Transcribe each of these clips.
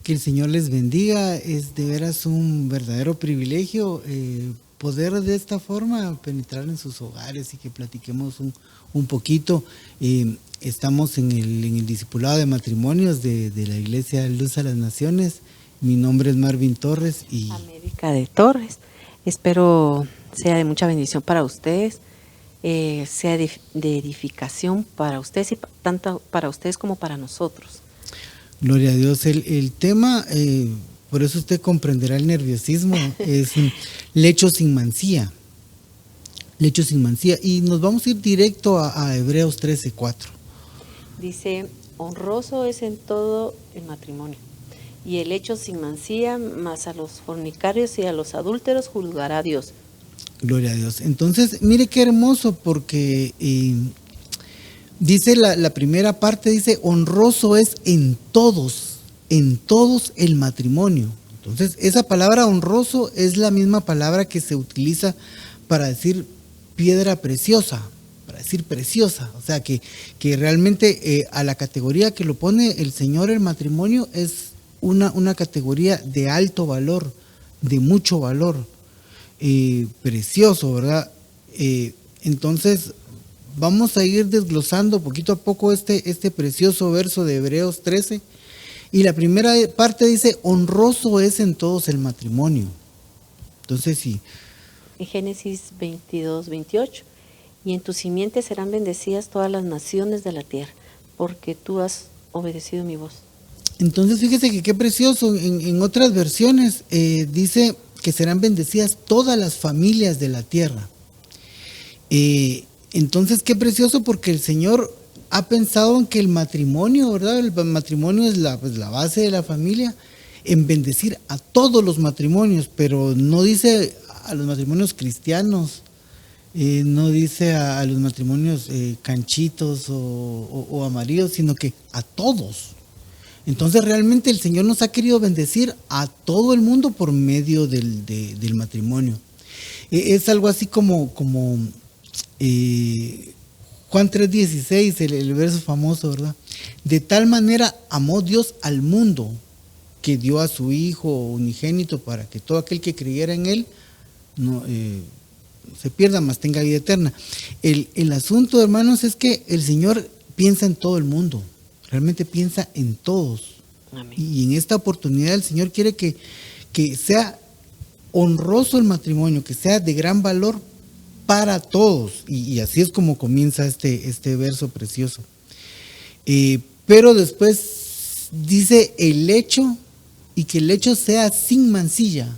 Que el Señor les bendiga. Es de veras un verdadero privilegio poder de esta forma penetrar en sus hogares y que platiquemos un poquito. Estamos en el discipulado de matrimonios de la Iglesia Luz a las Naciones. Mi nombre es Marvin Torres y América de Torres. Espero sea de mucha bendición para ustedes, sea de edificación para ustedes y tanto para ustedes como para nosotros. gloria a Dios. El tema, por eso usted comprenderá el nerviosismo, es lecho sin mancilla. Lecho sin mancilla. Y nos vamos a ir directo a Hebreos 13:4. Dice, honroso es en todo el matrimonio, y el hecho sin mancilla, mas a los fornicarios y a los adúlteros juzgará Dios. Gloria a Dios. Entonces, mire qué hermoso, porque dice la primera parte, dice, honroso es en todos el matrimonio. Entonces, esa palabra honroso es la misma palabra que se utiliza para decir piedra preciosa, para decir preciosa. O sea, que realmente a la categoría que lo pone el Señor, el matrimonio, es una categoría de alto valor, de mucho valor, precioso, ¿verdad? Entonces, vamos a ir desglosando poquito a poco este precioso verso de Hebreos 13. Y la primera parte dice, honroso es en todos el matrimonio. Entonces, sí. En Génesis 22:28, y en tu simiente serán bendecidas todas las naciones de la tierra, porque tú has obedecido mi voz. Entonces, fíjese que qué precioso. En otras versiones dice que serán bendecidas todas las familias de la tierra. Entonces, qué precioso, porque el Señor ha pensado en que el matrimonio, ¿verdad? El matrimonio es la base de la familia, en bendecir a todos los matrimonios, pero no dice a los matrimonios cristianos, no dice a los matrimonios canchitos o amarillos, sino que a todos. Entonces realmente el Señor nos ha querido bendecir a todo el mundo por medio del matrimonio. Es algo así como Juan 3:16, el verso famoso, ¿verdad? De tal manera amó Dios al mundo que dio a su Hijo unigénito para que todo aquel que creyera en Él no se pierda, mas tenga vida eterna. El asunto, hermanos, es que el Señor piensa en todo el mundo, realmente piensa en todos. Amén. Y en esta oportunidad el Señor quiere que sea honroso el matrimonio, que sea de gran valor para todos. Y así es como comienza este verso precioso. Pero después dice el hecho, y que el hecho sea sin mancilla.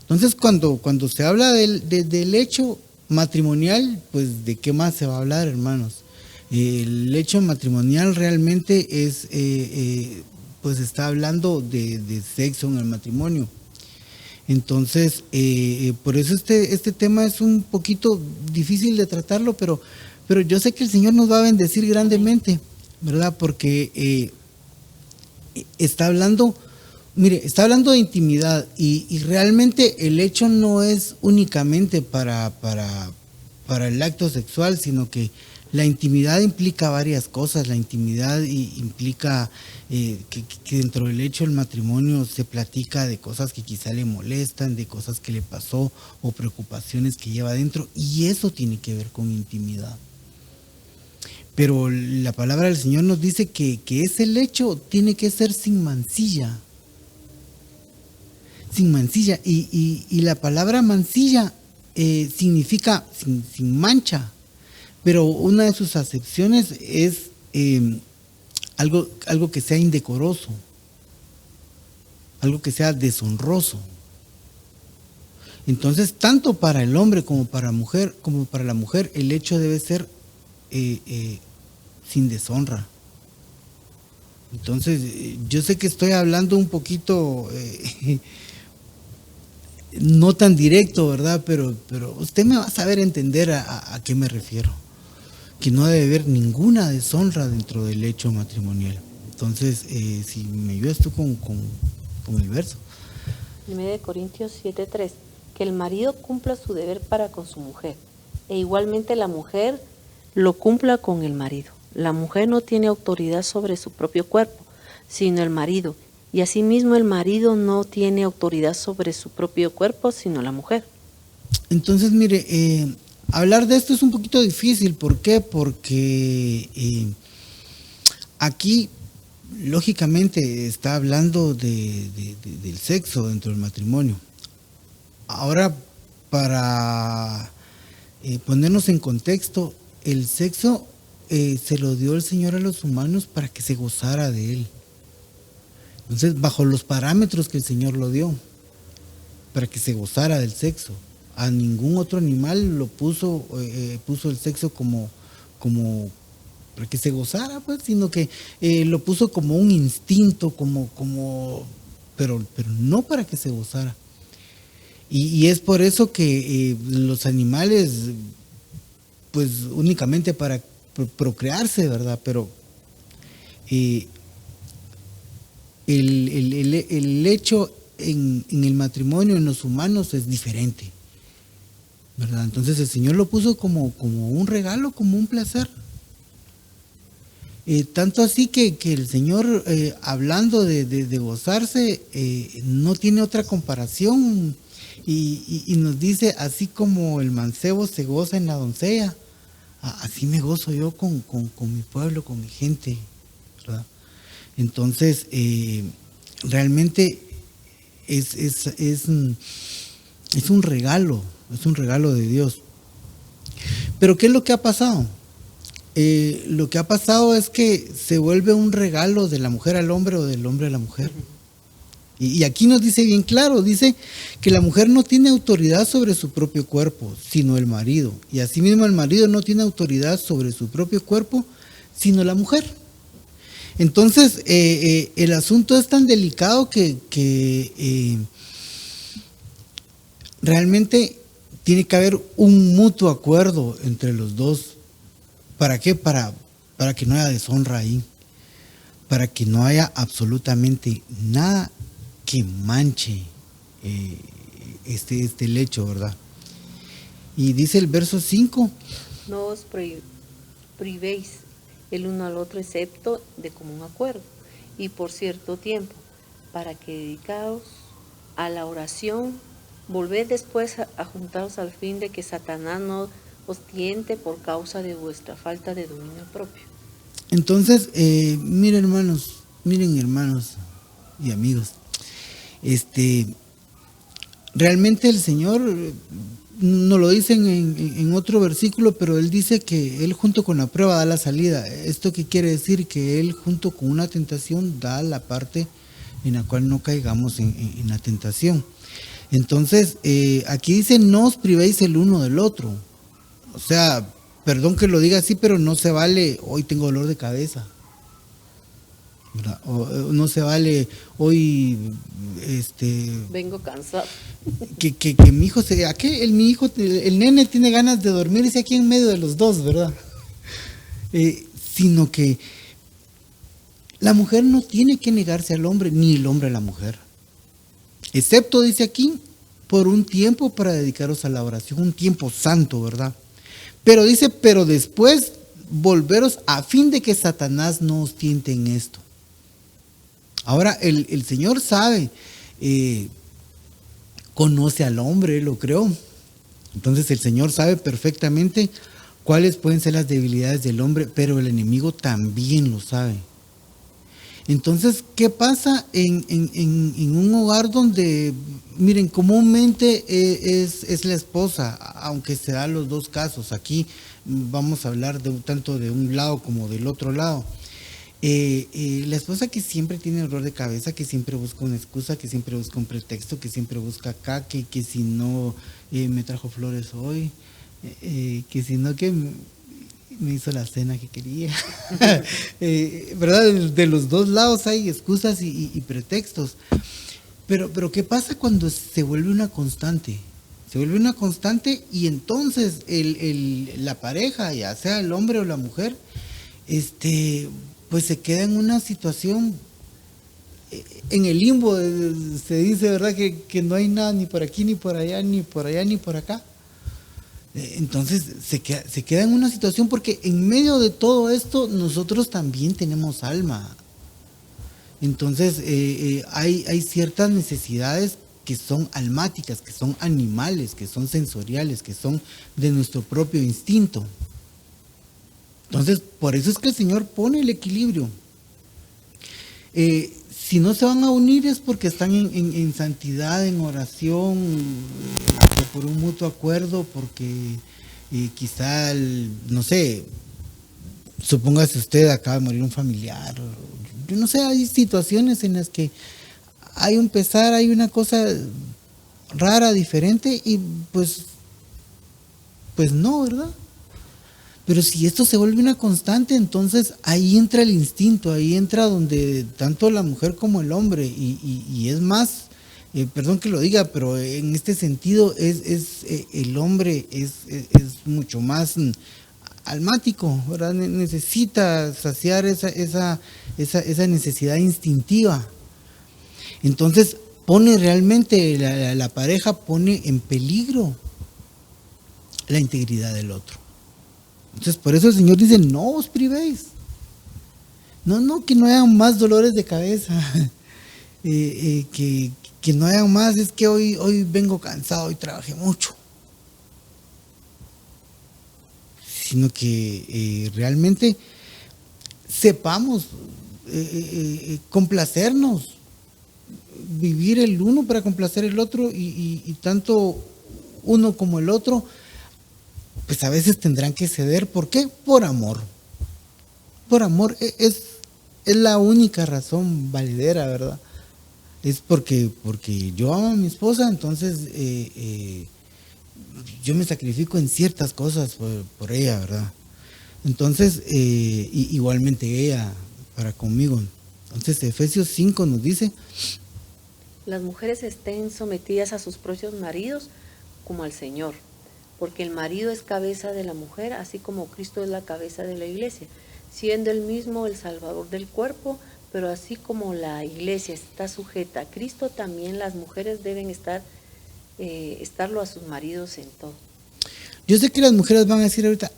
Entonces, cuando se habla del hecho matrimonial, pues ¿de qué más se va a hablar, hermanos? El hecho matrimonial realmente es, pues está hablando de sexo en el matrimonio. Entonces, por eso este tema es un poquito difícil de tratarlo, pero yo sé que el Señor nos va a bendecir grandemente, ¿verdad? Porque está hablando de intimidad y realmente el hecho no es únicamente para el acto sexual, sino que la intimidad implica varias cosas. La intimidad implica que dentro del hecho del matrimonio se platica de cosas que quizá le molestan, de cosas que le pasó o preocupaciones que lleva dentro, y eso tiene que ver con intimidad. Pero la palabra del Señor nos dice que ese hecho tiene que ser sin mancilla. Sin mancilla. Y la palabra mancilla significa sin mancha. Pero una de sus acepciones es algo que sea indecoroso, algo que sea deshonroso. Entonces, tanto para el hombre como para la mujer, el hecho debe ser sin deshonra. Entonces, yo sé que estoy hablando un poquito no tan directo, ¿verdad? Pero usted me va a saber entender a qué me refiero. Que no debe haber ninguna deshonra dentro del hecho matrimonial. Entonces, si me ayudas tú con el verso. 1 Corintios 7:3, que el marido cumpla su deber para con su mujer, e igualmente la mujer lo cumpla con el marido. La mujer no tiene autoridad sobre su propio cuerpo, sino el marido, Y asimismo el marido no tiene autoridad sobre su propio cuerpo, sino la mujer. Entonces, mire, hablar de esto es un poquito difícil. ¿Por qué? Porque aquí, lógicamente, está hablando del sexo dentro del matrimonio. Ahora, para ponernos en contexto, el sexo se lo dio el Señor a los humanos para que se gozara de él. Entonces, bajo los parámetros que el Señor lo dio, para que se gozara del sexo. A ningún otro animal lo puso el sexo como para que se gozara, pues, sino que lo puso como un instinto, pero no para que se gozara. Y es por eso que los animales, pues, únicamente para procrearse, ¿verdad? Pero el hecho en el matrimonio, en los humanos, es diferente, ¿verdad? Entonces el Señor lo puso como un regalo, como un placer. Tanto así que el Señor, hablando de gozarse, no tiene otra comparación y nos dice, así como el mancebo se goza en la doncella, así me gozo yo con mi pueblo, con mi gente, ¿verdad? Entonces, realmente es un regalo de Dios. Pero ¿qué es lo que ha pasado? Lo que ha pasado es que se vuelve un regalo de la mujer al hombre o del hombre a la mujer. Y aquí nos dice bien claro, dice que la mujer no tiene autoridad sobre su propio cuerpo, sino el marido. Y asimismo el marido no tiene autoridad sobre su propio cuerpo, sino la mujer. Entonces, el asunto es tan delicado que realmente tiene que haber un mutuo acuerdo entre los dos. ¿Para qué? Para que no haya deshonra ahí, para que no haya absolutamente nada que manche este lecho, ¿verdad? Y dice el verso 5. No os privéis el uno al otro excepto de común acuerdo y por cierto tiempo, para que dedicaos a la oración, volved después a juntaros al fin de que Satanás no os tiente por causa de vuestra falta de dominio propio. Entonces, miren hermanos y amigos, realmente el Señor nos lo dice en otro versículo, pero Él dice que Él junto con la prueba da la salida. ¿Esto qué quiere decir? Que Él junto con una tentación da la parte en la cual no caigamos en la tentación. Entonces, aquí dice, no os privéis el uno del otro. O sea, perdón que lo diga así, pero no se vale, hoy tengo dolor de cabeza, ¿verdad? O no se vale, hoy vengo cansado. Que mi hijo el nene tiene ganas de dormir, y aquí en medio de los dos, ¿verdad? Sino que la mujer no tiene que negarse al hombre, ni el hombre a la mujer. Excepto, dice aquí, por un tiempo para dedicaros a la oración, un tiempo santo, ¿verdad? Pero dice, pero después volveros a fin de que Satanás no os tiente en esto. Ahora, el Señor sabe, conoce al hombre, lo creó. Entonces el Señor sabe perfectamente cuáles pueden ser las debilidades del hombre, pero el enemigo también lo sabe. Entonces, ¿qué pasa en un hogar donde, miren, comúnmente es la esposa, aunque se dan los dos casos? Aquí vamos a hablar tanto de un lado como del otro lado. La esposa que siempre tiene dolor de cabeza, que siempre busca una excusa, que siempre busca un pretexto, que siempre busca acá, que si no me trajo flores hoy, que si no que me hizo la cena que quería. ¿Verdad? De los dos lados hay excusas y pretextos. Pero ¿qué pasa cuando se vuelve una constante? Se vuelve una constante y entonces la pareja, ya sea el hombre o la mujer, pues se queda en una situación, en el limbo, se dice, ¿verdad? Que no hay nada ni por aquí, ni por allá, ni por allá, ni por acá. Entonces se queda en una situación, porque en medio de todo esto nosotros también tenemos alma. Entonces, hay ciertas necesidades que son almáticas, que son animales, que son sensoriales, que son de nuestro propio instinto. Entonces, por eso es que el Señor pone el equilibrio. Si no se van a unir es porque están en santidad, en oración, por un mutuo acuerdo, porque quizá, no sé, supóngase usted acaba de morir un familiar, yo no sé, hay situaciones en las que hay un pesar, hay una cosa rara, diferente, y pues no, ¿verdad? Pero si esto se vuelve una constante, entonces ahí entra el instinto, ahí entra donde tanto la mujer como el hombre, y es más, perdón que lo diga, pero en este sentido el hombre es mucho más almático, ¿verdad? Necesita saciar esa necesidad instintiva. Entonces pone realmente, la pareja pone en peligro la integridad del otro. Entonces por eso el Señor dice, no os privéis. No, que no hayan más dolores de cabeza. Que no hayan más, es que hoy vengo cansado y trabajé mucho. Sino que realmente sepamos complacernos, vivir el uno para complacer el otro, y tanto uno como el otro, pues a veces tendrán que ceder. ¿Por qué? Por amor. Por amor, es la única razón validera, ¿verdad? Es porque yo amo a mi esposa, entonces yo me sacrifico en ciertas cosas por ella, ¿verdad? Entonces, igualmente ella para conmigo. Entonces, Efesios 5 nos dice: las mujeres estén sometidas a sus propios maridos como al Señor, porque el marido es cabeza de la mujer, así como Cristo es la cabeza de la iglesia, siendo él mismo el Salvador del cuerpo. Pero así como la iglesia está sujeta a Cristo, también las mujeres deben estarlo a sus maridos en todo. Yo sé que las mujeres van a decir ahorita,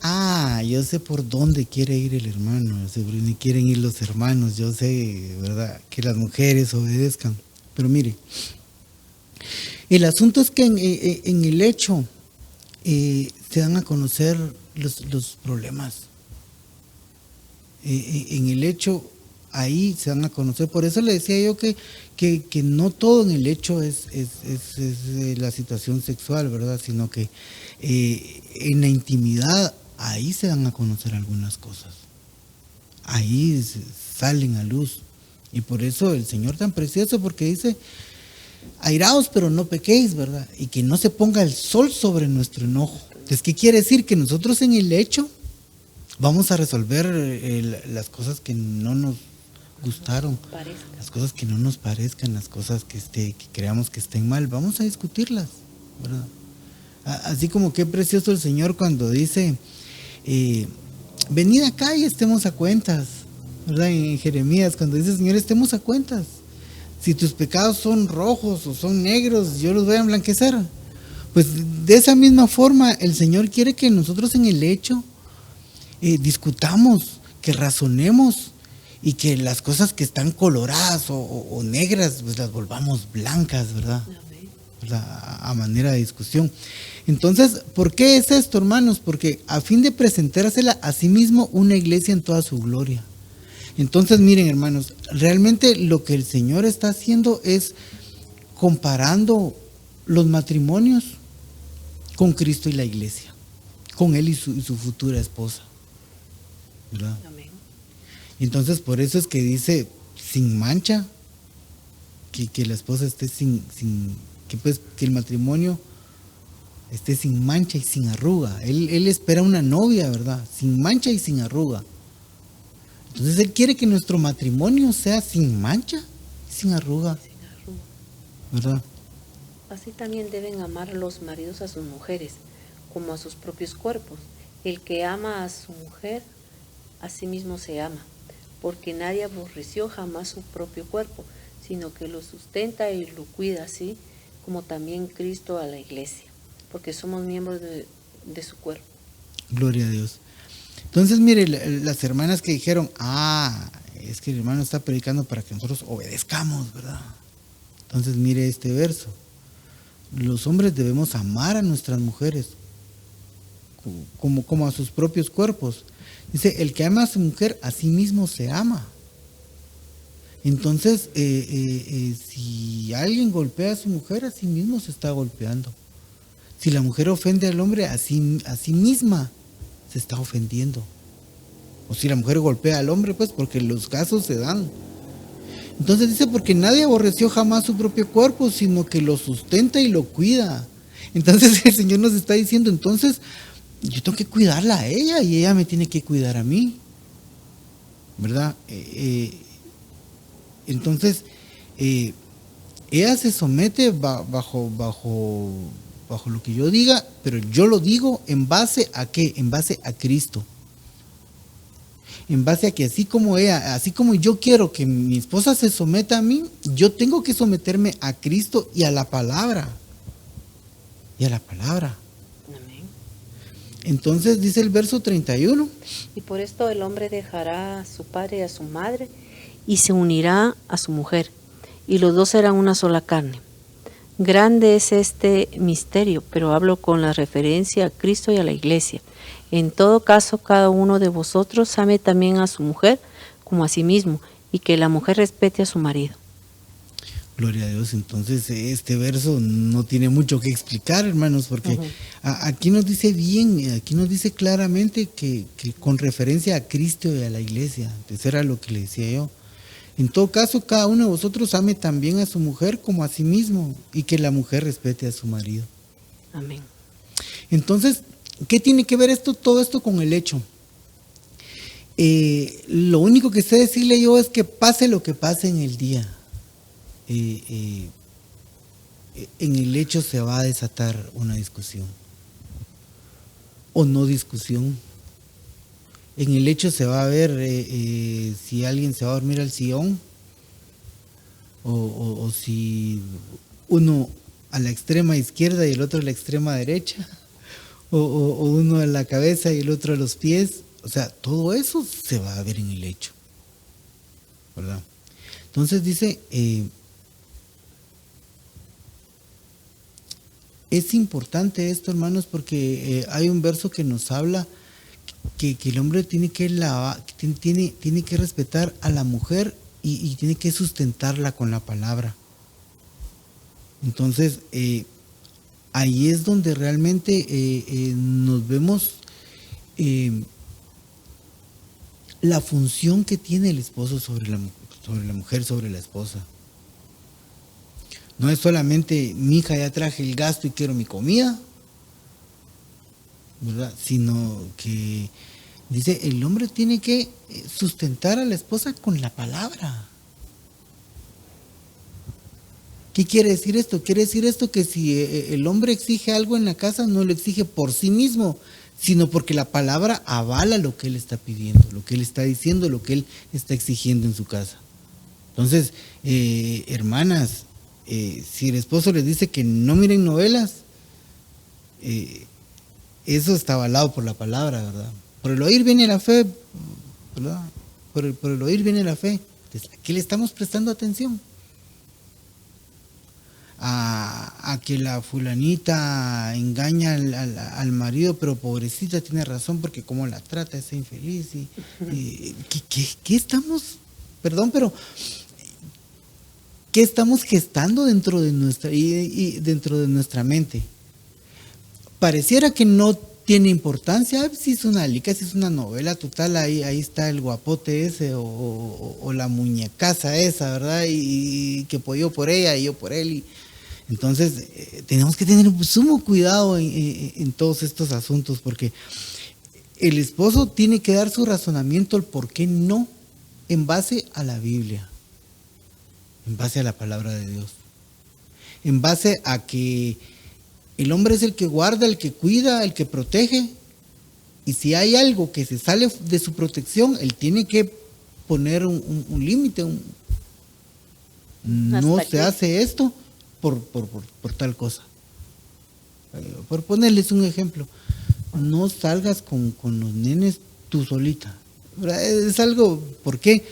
yo sé por dónde quiere ir el hermano, yo sé por dónde quieren ir los hermanos, yo sé, ¿verdad?, que las mujeres obedezcan. Pero mire, el asunto es que en el hecho se dan a conocer los problemas. En el hecho, ahí se dan a conocer. Por eso le decía yo que no todo en el hecho es la situación sexual, ¿verdad? Sino que en la intimidad, ahí se dan a conocer algunas cosas. Ahí salen a luz. Y por eso el Señor tan precioso, porque dice: airaos, pero no pequéis, ¿verdad? Y que no se ponga el sol sobre nuestro enojo. Entonces, ¿qué quiere decir? Que nosotros en el hecho vamos a resolver las cosas que no nos gustaron, las cosas que no nos parezcan, las cosas que creamos que estén mal, vamos a discutirlas, ¿verdad? Así como qué precioso el Señor cuando dice, venid acá y estemos a cuentas, ¿verdad? En Jeremías, cuando dice: Señor, estemos a cuentas. Si tus pecados son rojos o son negros, yo los voy a emblanquecer. Pues de esa misma forma el Señor quiere que nosotros en el hecho discutamos, que razonemos, y que las cosas que están coloradas o negras, pues las volvamos blancas, ¿verdad? A manera de discusión. Entonces, ¿por qué es esto, hermanos? Porque a fin de presentársela a sí mismo una iglesia en toda su gloria. Entonces, miren, hermanos, realmente lo que el Señor está haciendo es comparando los matrimonios con Cristo y la iglesia, con Él y su futura esposa, ¿verdad? Amén. Entonces, por eso es que dice sin mancha, que la esposa esté que el matrimonio esté sin mancha y sin arruga. Él espera una novia, ¿verdad? Sin mancha y sin arruga. Entonces Él quiere que nuestro matrimonio sea sin mancha y sin arruga, ¿verdad? Así también deben amar los maridos a sus mujeres, como a sus propios cuerpos. El que ama a su mujer, a sí mismo se ama, porque nadie aborreció jamás su propio cuerpo, sino que lo sustenta y lo cuida, así como también Cristo a la iglesia, porque somos miembros de su cuerpo. Gloria a Dios. Entonces, mire, las hermanas que dijeron, es que el hermano está predicando para que nosotros obedezcamos, ¿verdad? Entonces mire este verso. Los hombres debemos amar a nuestras mujeres como a sus propios cuerpos. Dice, el que ama a su mujer, a sí mismo se ama. Entonces, si alguien golpea a su mujer, a sí mismo se está golpeando. Si la mujer ofende al hombre, a sí misma se está ofendiendo. O si la mujer golpea al hombre, pues porque los casos se dan. Entonces dice, porque nadie aborreció jamás su propio cuerpo, sino que lo sustenta y lo cuida. Entonces el Señor nos está diciendo, entonces yo tengo que cuidarla a ella y ella me tiene que cuidar a mí, ¿verdad? Entonces ella se somete bajo lo que yo diga, pero yo lo digo en base a ¿qué? En base a Cristo. En base a que así como yo quiero que mi esposa se someta a mí, yo tengo que someterme a Cristo y a la palabra. Y a la palabra. Amén. Entonces dice el verso 31. Y por esto el hombre dejará a su padre y a su madre y se unirá a su mujer, y los dos serán una sola carne. Grande es este misterio, pero hablo con la referencia a Cristo y a la iglesia. En todo caso, cada uno de vosotros ame también a su mujer como a sí mismo, y que la mujer respete a su marido. Gloria a Dios. Entonces este verso no tiene mucho que explicar, hermanos, porque aquí nos dice bien, aquí nos dice claramente que con referencia a Cristo y a la iglesia. Eso era lo que le decía yo. En todo caso, cada uno de vosotros ame también a su mujer como a sí mismo, y que la mujer respete a su marido. Amén. Entonces, ¿qué tiene que ver todo esto con el hecho? Lo único que sé decirle yo es que pase lo que pase en el día, en el hecho se va a desatar una discusión o no discusión. En el hecho se va a ver si alguien se va a dormir al sillón o si uno a la extrema izquierda y el otro a la extrema derecha, o uno a la cabeza y el otro a los pies. O sea, todo eso se va a ver en el hecho, ¿verdad? Entonces dice, es importante esto, hermanos, porque hay un verso que nos habla que el hombre tiene que tiene que respetar a la mujer y tiene que sustentarla con la palabra. Entonces, ahí es donde realmente nos vemos la función que tiene el esposo sobre la mujer, sobre la esposa. No es solamente, mi hija, ya traje el gasto y quiero mi comida, ¿verdad? Sino que dice, el hombre tiene que sustentar a la esposa con la palabra. ¿Qué quiere decir esto? Quiere decir esto que si el hombre exige algo en la casa, no lo exige por sí mismo, sino porque la palabra avala lo que él está pidiendo, lo que él está diciendo, lo que él está exigiendo en su casa. Entonces, hermanas, si el esposo les dice que no miren novelas, eso está avalado por la palabra, ¿verdad? Por el oír viene la fe, ¿verdad? Por el oír viene la fe. Entonces, ¿a qué le estamos prestando atención? A que la fulanita engaña al marido, pero pobrecita tiene razón porque cómo la trata esa infeliz. ¿Qué estamos, perdón, pero qué estamos gestando dentro de nuestra mente? Pareciera que no tiene importancia, si es una lica, si es una novela, total, ahí está el guapote ese o la muñecaza esa, ¿verdad? Y que pues yo por ella y yo por él. Entonces, tenemos que tener sumo cuidado en todos estos asuntos, porque el esposo tiene que dar su razonamiento, el por qué no, en base a la Biblia, en base a la palabra de Dios, en base a que el hombre es el que guarda, el que cuida, el que protege, y si hay algo que se sale de su protección, él tiene que poner un límite, no se hace esto por tal cosa. Por ponerles un ejemplo, no salgas con los nenes tú solita. Es algo, ¿por qué?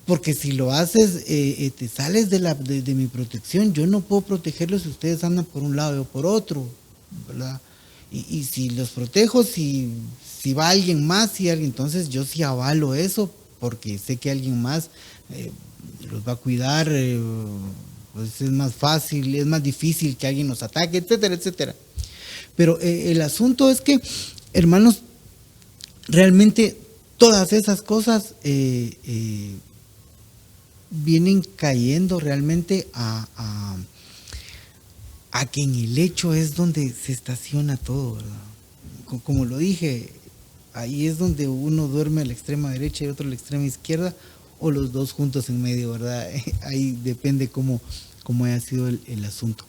Porque si lo haces, te sales de mi protección. Yo no puedo protegerlos si ustedes andan por un lado o por otro, ¿verdad? Y si los protejo, si va alguien más, entonces yo sí avalo eso, porque sé que alguien más los va a cuidar, pues es más fácil, es más difícil que alguien los ataque, etcétera, etcétera. Pero el asunto es que, hermanos, realmente todas esas cosas vienen cayendo realmente a que en el hecho es donde se estaciona todo, ¿verdad? Como lo dije, ahí es donde uno duerme a la extrema derecha y otro a la extrema izquierda, o los dos juntos en medio, ¿verdad? Ahí depende cómo haya sido el asunto.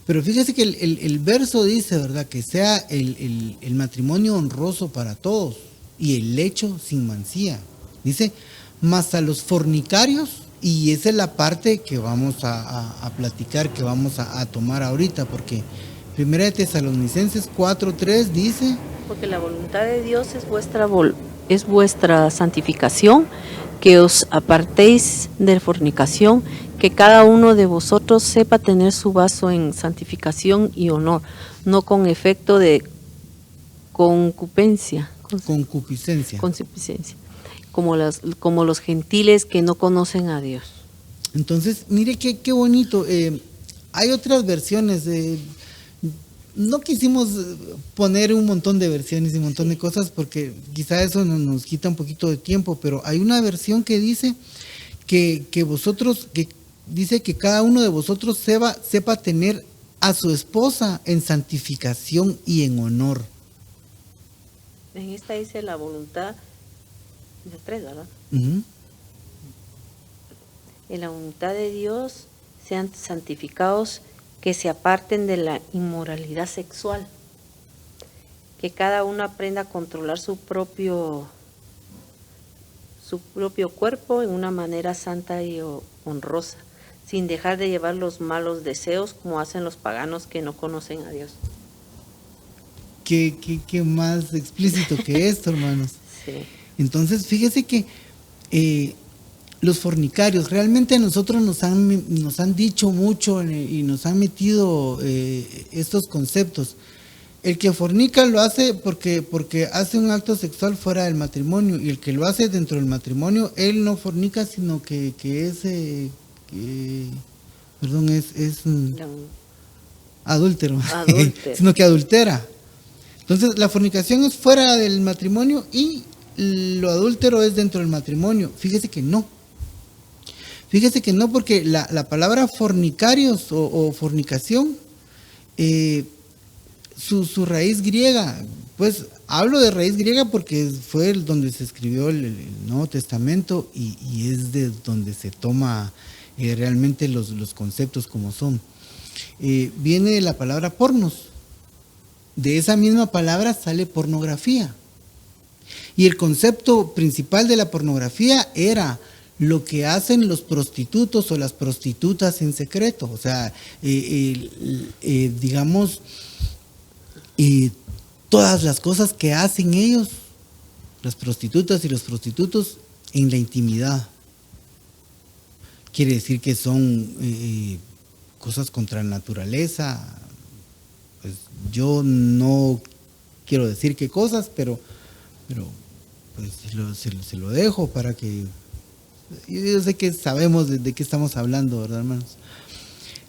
Pero fíjese que el verso dice, ¿verdad?, que sea el matrimonio honroso para todos y el lecho sin mancilla. Dice, mas a los fornicarios, y esa es la parte que vamos a platicar, que vamos a tomar ahorita, porque 1 Tesalonicenses 4:3 dice, porque la voluntad de Dios es vuestra santificación, que os apartéis de fornicación, que cada uno de vosotros sepa tener su vaso en santificación y honor, no con efecto de concupiscencia, como los gentiles que no conocen a Dios. Entonces, mire qué bonito. Hay otras versiones. No quisimos poner un montón de versiones y un montón de cosas porque quizá eso nos quita un poquito de tiempo, pero hay una versión que dice que dice que cada uno de vosotros sepa tener a su esposa en santificación y en honor. En esta dice la voluntad de 3, ¿verdad? Uh-huh. En la voluntad de Dios sean santificados, que se aparten de la inmoralidad sexual, que cada uno aprenda a controlar su propio cuerpo en una manera santa y honrosa, sin dejar de llevar los malos deseos como hacen los paganos que no conocen a Dios. ¿Qué más explícito que esto, hermanos? Sí. Entonces, fíjese que los fornicarios, realmente a nosotros nos han dicho mucho y nos han metido estos conceptos. El que fornica lo hace porque hace un acto sexual fuera del matrimonio, y el que lo hace dentro del matrimonio, él no fornica, sino que es adúltero, sino que adultera. Entonces, la fornicación es fuera del matrimonio y lo adúltero es dentro del matrimonio. Fíjese que no, porque la palabra fornicarios o fornicación, su raíz griega, pues hablo de raíz griega porque fue donde se escribió el Nuevo Testamento y es de donde se toma realmente los conceptos como son. Viene de la palabra pornos. De esa misma palabra sale pornografía. Y el concepto principal de la pornografía era lo que hacen los prostitutos o las prostitutas en secreto. O sea, digamos, todas las cosas que hacen ellos, las prostitutas y los prostitutos, en la intimidad. Quiere decir que son cosas contra la naturaleza. Pues yo no quiero decir qué cosas, pero pues se lo dejo para que... Yo sé que sabemos de qué estamos hablando, ¿verdad, hermanos?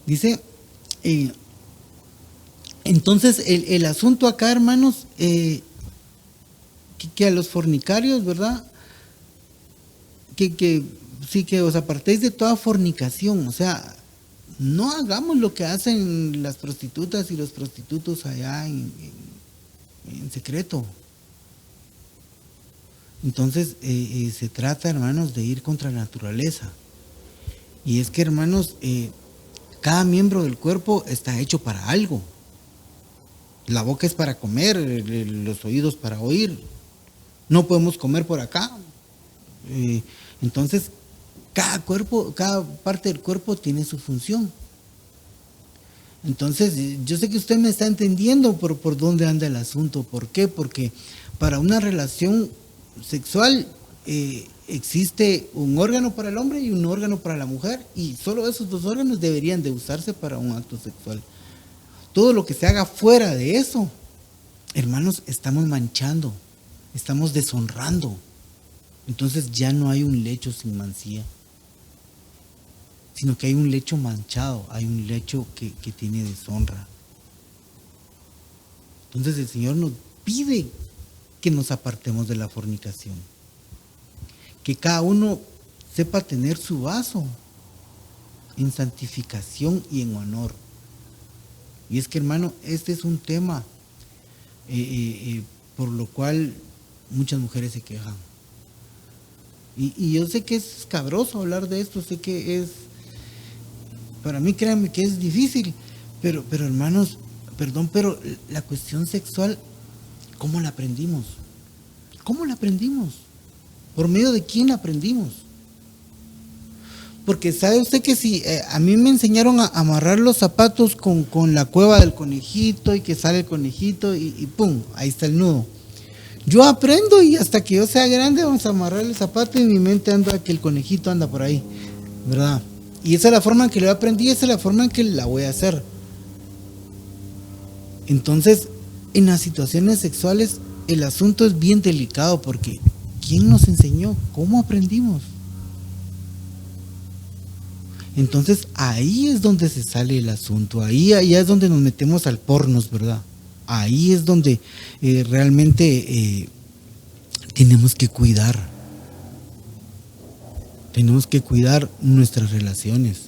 Dice, entonces el asunto acá, hermanos, que a los fornicarios, ¿verdad? Que os apartéis de toda fornicación, o sea, no hagamos lo que hacen las prostitutas y los prostitutos allá en secreto. Entonces, se trata, hermanos, de ir contra la naturaleza. Y es que, hermanos, cada miembro del cuerpo está hecho para algo. La boca es para comer, los oídos para oír. No podemos comer por acá. Entonces, cada parte del cuerpo tiene su función. Entonces, yo sé que usted me está entendiendo por dónde anda el asunto. ¿Por qué? Porque para una relación sexual existe un órgano para el hombre y un órgano para la mujer, y solo esos dos órganos deberían de usarse para un acto sexual. Todo lo que se haga fuera de eso, hermanos, estamos manchando, estamos deshonrando. Entonces ya no hay un lecho sin mancilla, sino que hay un lecho manchado, hay un lecho que tiene deshonra. Entonces el Señor nos pide que nos apartemos de la fornicación, que cada uno sepa tener su vaso en santificación y en honor. Y es que, hermano, este es un tema por lo cual muchas mujeres se quejan. Y yo sé que es escabroso hablar de esto, sé que es, para mí créanme que es difícil, pero hermanos, perdón, pero la cuestión sexual, ¿cómo la aprendimos? ¿Cómo la aprendimos? ¿Por medio de quién la aprendimos? Porque sabe usted que si a mí me enseñaron a amarrar los zapatos con la cueva del conejito y que sale el conejito y ¡pum! Ahí está el nudo. Yo aprendo y hasta que yo sea grande vamos a amarrar el zapato y en mi mente anda que el conejito anda por ahí, ¿verdad? Y esa es la forma en que lo aprendí, esa es la forma en que la voy a hacer. Entonces, en las situaciones sexuales el asunto es bien delicado porque ¿quién nos enseñó? ¿Cómo aprendimos? Entonces ahí es donde se sale el asunto, ahí es donde nos metemos al pornos, ¿verdad? Ahí es donde realmente tenemos que cuidar nuestras relaciones.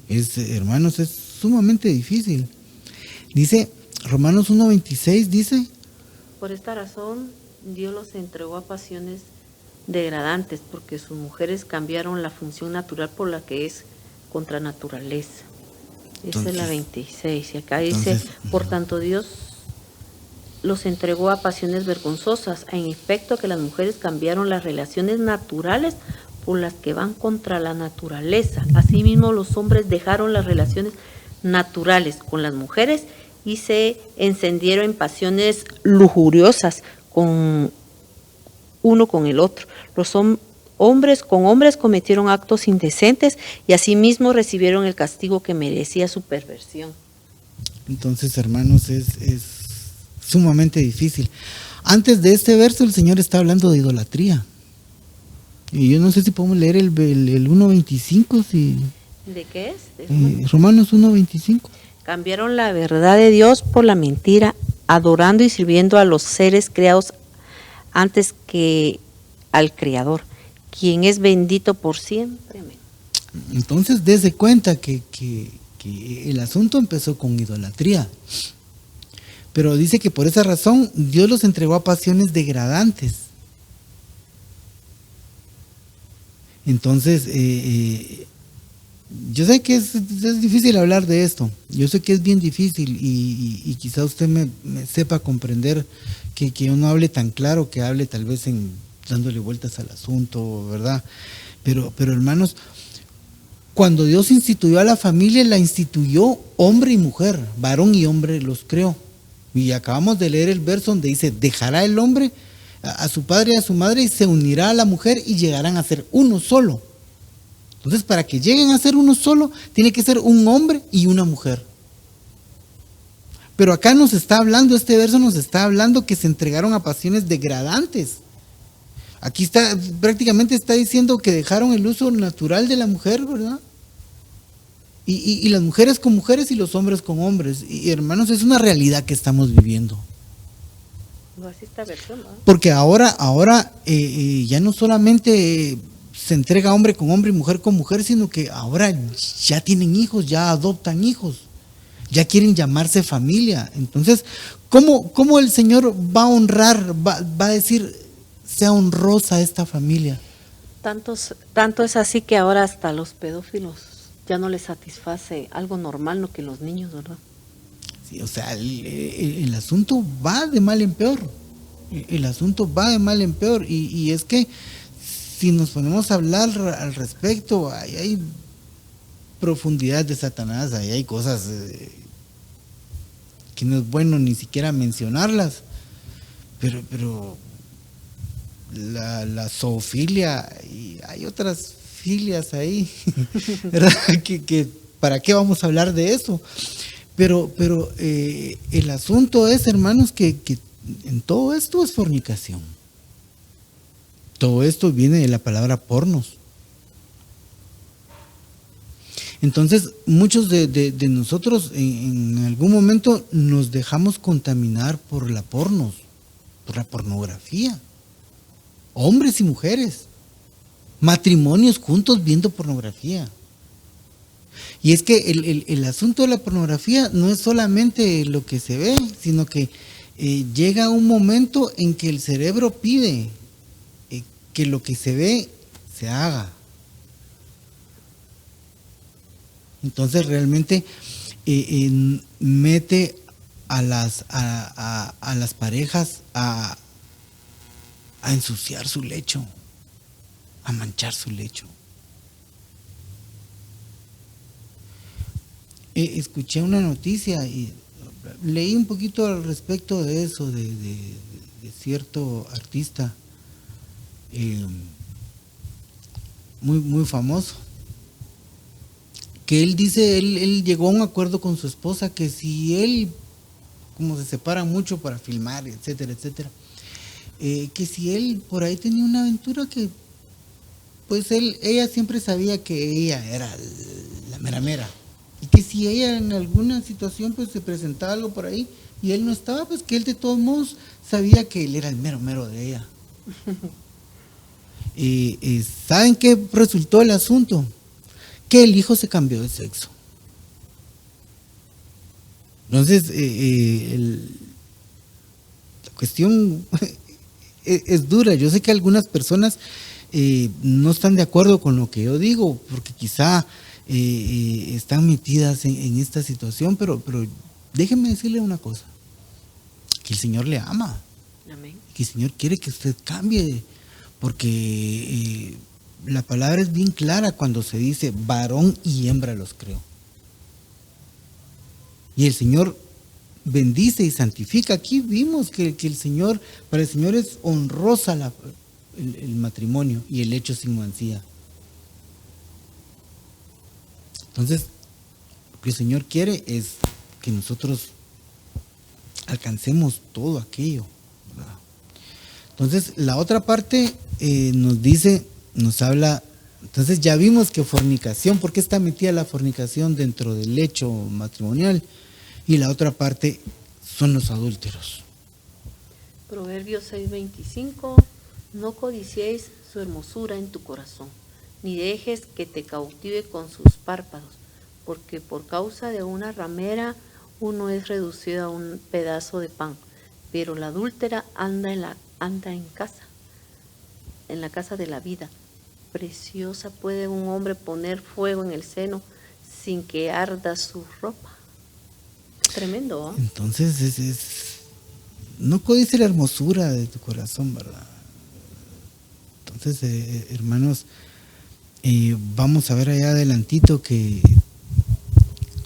Hermanos, es sumamente difícil. Dice Romanos 1:26, dice: Por esta razón Dios los entregó a pasiones degradantes, porque sus mujeres cambiaron la función natural por la que es contra naturaleza. Esa es la 26. Y acá dice, por tanto Dios los entregó a pasiones vergonzosas. En efecto, que las mujeres cambiaron las relaciones naturales por las que van contra la naturaleza. Asimismo, los hombres dejaron las relaciones naturales con las mujeres y se encendieron en pasiones lujuriosas uno con el otro. Los hombres con hombres cometieron actos indecentes y asimismo recibieron el castigo que merecía su perversión. Entonces, hermanos, es sumamente difícil. Antes de este verso el Señor está hablando de idolatría. Y yo no sé si podemos leer el 1:25. ¿De qué es? Romanos 1:25. Cambiaron la verdad de Dios por la mentira, adorando y sirviendo a los seres creados antes que al Creador, quien es bendito por siempre. Entonces, dése cuenta que el asunto empezó con idolatría. Pero dice que por esa razón Dios los entregó a pasiones degradantes. Entonces, yo sé que es difícil hablar de esto. Yo sé que es bien difícil y quizá usted me sepa comprender que yo no hable tan claro, que hable tal vez dándole vueltas al asunto, ¿verdad? Pero hermanos, cuando Dios instituyó a la familia, la instituyó hombre y mujer, varón y hombre los creó. Y acabamos de leer el verso donde dice, dejará el hombre a su padre y a su madre y se unirá a la mujer y llegarán a ser uno solo. Entonces, para que lleguen a ser uno solo, tiene que ser un hombre y una mujer. Pero acá nos está hablando, este verso nos está hablando que se entregaron a pasiones degradantes. Aquí prácticamente está diciendo que dejaron el uso natural de la mujer, ¿verdad? Y las mujeres con mujeres y los hombres con hombres. Y hermanos, es una realidad que estamos viviendo. No, así está versión, ¿no? Porque ahora ya no solamente se entrega hombre con hombre y mujer con mujer, sino que ahora ya tienen hijos, ya adoptan hijos, ya quieren llamarse familia. Entonces, ¿cómo el Señor va a honrar, va a decir, sea honrosa esta familia? Tanto es así que ahora hasta los pedófilos ya no les satisface algo normal, no que los niños, ¿verdad? Sí, o sea, el asunto va de mal en peor. El asunto va de mal en peor. Y es que si nos ponemos a hablar al respecto, hay profundidad de Satanás, ahí hay cosas que no es bueno ni siquiera mencionarlas. Pero la zoofilia, y hay otras filias ahí, ¿verdad? Que ¿para qué vamos a hablar de eso? Pero el asunto es, hermanos, que en todo esto es fornicación. Todo esto viene de la palabra pornos. Entonces, muchos de nosotros en algún momento nos dejamos contaminar por la pornografía. Hombres y mujeres, matrimonios juntos viendo pornografía. Y es que el asunto de la pornografía no es solamente lo que se ve, sino que llega un momento en que el cerebro pide que lo que se ve se haga. Entonces realmente mete a las parejas a ensuciar su lecho, a manchar su lecho. Escuché una noticia y leí un poquito al respecto de eso, de cierto artista muy famoso, que él dice, él llegó a un acuerdo con su esposa que si él, como se separan mucho para filmar, etcétera, etcétera, que si él por ahí tenía una aventura que pues ella siempre sabía que ella era la mera mera, y que si ella en alguna situación pues se presentaba algo por ahí y él no estaba, pues que él de todos modos sabía que él era el mero mero de ella. ¿Saben qué resultó el asunto? Que el hijo se cambió de sexo. Entonces, la cuestión es dura. Yo sé que algunas personas no están de acuerdo con lo que yo digo, porque quizá están metidas en esta situación, pero déjenme decirle una cosa, que el Señor le ama. Amén. Que el Señor quiere que usted cambie, porque la palabra es bien clara cuando se dice varón y hembra los creó. Y el Señor bendice y santifica. Aquí vimos que el Señor, para el Señor es honrosa el matrimonio y el hecho sin mancilla. Entonces, lo que el Señor quiere es que nosotros alcancemos todo aquello, ¿verdad? Entonces, la otra parte nos habla, entonces ya vimos que fornicación, ¿por qué está metida la fornicación dentro del hecho matrimonial? Y la otra parte son los adúlteros. Proverbios 6:25, no codiciéis su hermosura en tu corazón, ni dejes que te cautive con sus párpados, porque por causa de una ramera uno es reducido a un pedazo de pan, pero la adúltera anda en casa, en la casa de la vida. Preciosa puede un hombre poner fuego en el seno sin que arda su ropa. Tremendo, ¿eh? Entonces no codice la hermosura de tu corazón, ¿verdad? Entonces, hermanos, vamos a ver allá adelantito que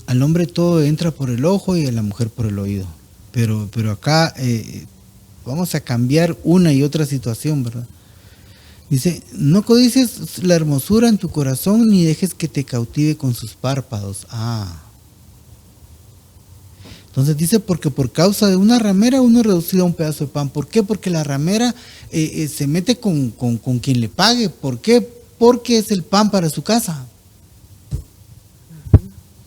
al hombre todo entra por el ojo y a la mujer por el oído. Pero acá vamos a cambiar una y otra situación, ¿verdad? Dice, no codices la hermosura en tu corazón ni dejes que te cautive con sus párpados. Entonces dice, porque por causa de una ramera uno es reducido a un pedazo de pan. ¿Por qué? Porque la ramera se mete con quien le pague. ¿Por qué? Porque es el pan para su casa.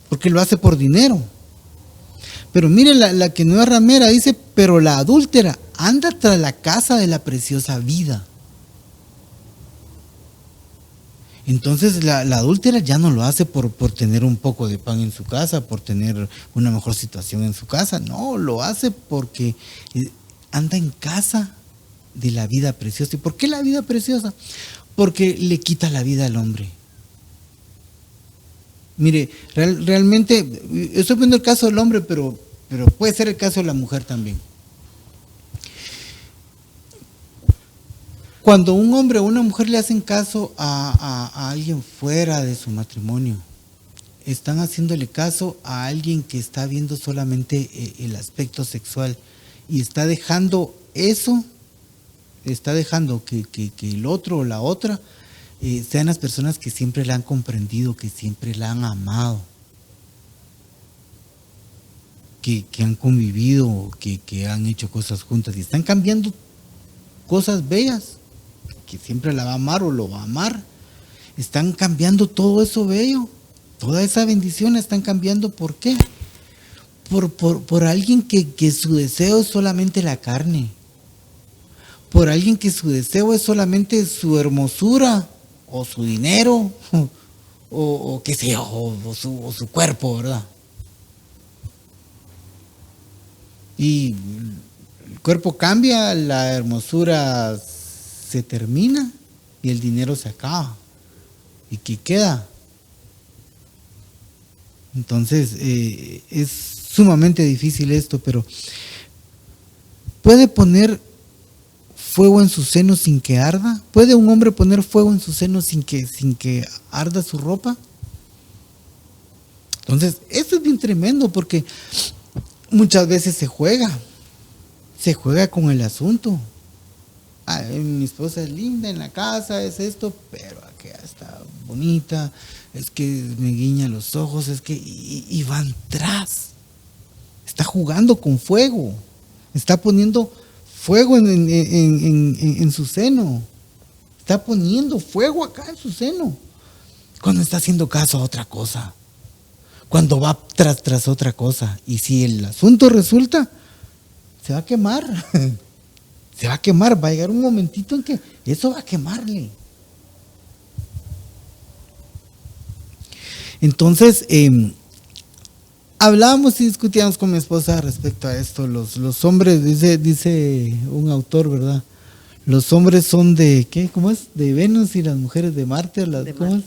Porque lo hace por dinero. Pero mire, la que no es ramera dice, pero la adúltera anda tras la casa de la preciosa vida. Entonces la adúltera ya no lo hace por tener un poco de pan en su casa, por tener una mejor situación en su casa. No, lo hace porque anda en casa de la vida preciosa. ¿Y por qué la vida preciosa? Porque le quita la vida al hombre. Mire, realmente, estoy viendo el caso del hombre, pero puede ser el caso de la mujer también. Cuando un hombre o una mujer le hacen caso a alguien fuera de su matrimonio, están haciéndole caso a alguien que está viendo solamente el aspecto sexual y está dejando eso está dejando que el otro o la otra sean las personas que siempre la han comprendido, que siempre la han amado, que han convivido, que han hecho cosas juntas y están cambiando cosas bellas, que siempre la va a amar o lo va a amar. Están cambiando todo eso bello, toda esa bendición la están cambiando. ¿Por qué? Por alguien que su deseo es solamente la carne, por alguien que su deseo es solamente su hermosura o su dinero o qué sé yo, o su cuerpo, ¿verdad? Y el cuerpo cambia, la hermosura se termina y el dinero se acaba. ¿Y qué queda? Entonces es sumamente difícil esto, pero ¿puede poner fuego en su seno sin que arda? ¿Puede un hombre poner fuego en su seno sin que arda su ropa? Entonces, esto es bien tremendo porque muchas veces se juega con el asunto. Mi esposa es linda en la casa, es esto, pero aquella está bonita, es que me guiña los ojos, es que y van tras. Está jugando con fuego, está poniendo fuego en su seno, está poniendo fuego acá en su seno, cuando está haciendo caso a otra cosa, cuando va tras otra cosa. Y si el asunto resulta, se va a quemar. Se va a quemar, va a llegar un momentito en que eso va a quemarle. Entonces, hablábamos y discutíamos con mi esposa respecto a esto. Los hombres, dice un autor, ¿verdad? Los hombres son de, ¿qué? ¿Cómo es? De Venus y las mujeres de Marte. ¿Cómo es?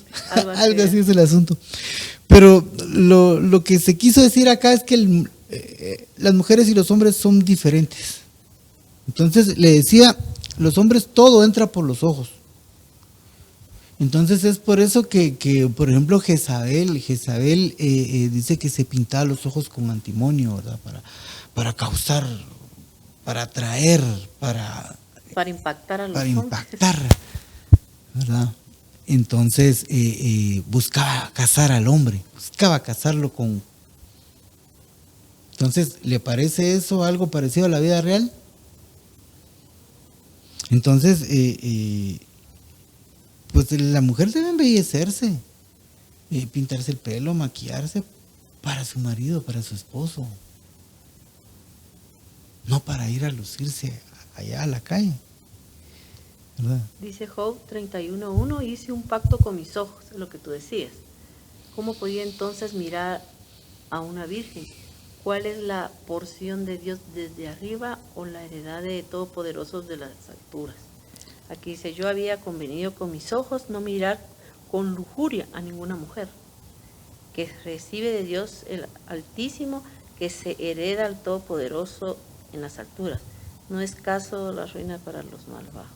Algo así es el asunto. Pero lo que se quiso decir acá es que las mujeres y los hombres son diferentes. Entonces le decía, los hombres todo entra por los ojos. Entonces es por eso que por ejemplo, Jezabel dice que se pintaba los ojos con antimonio, ¿verdad? Para causar, para atraer, para impactar a los para hombres. impactar, ¿verdad? Entonces buscaba casar al hombre, buscaba casarlo con... Entonces, ¿le parece eso algo parecido a la vida real? Entonces, pues la mujer debe embellecerse, pintarse el pelo, maquillarse para su marido, para su esposo, no para ir a lucirse allá a la calle, ¿verdad? Dice Job 31:1, hice un pacto con mis ojos, es lo que tú decías. ¿Cómo podía entonces mirar a una virgen? ¿Cuál es la porción de Dios desde arriba o la heredad de Todopoderosos de las alturas? Aquí dice, yo había convenido con mis ojos no mirar con lujuria a ninguna mujer, que recibe de Dios el Altísimo, que se hereda al Todopoderoso en las alturas. No es caso la ruina para los malvados.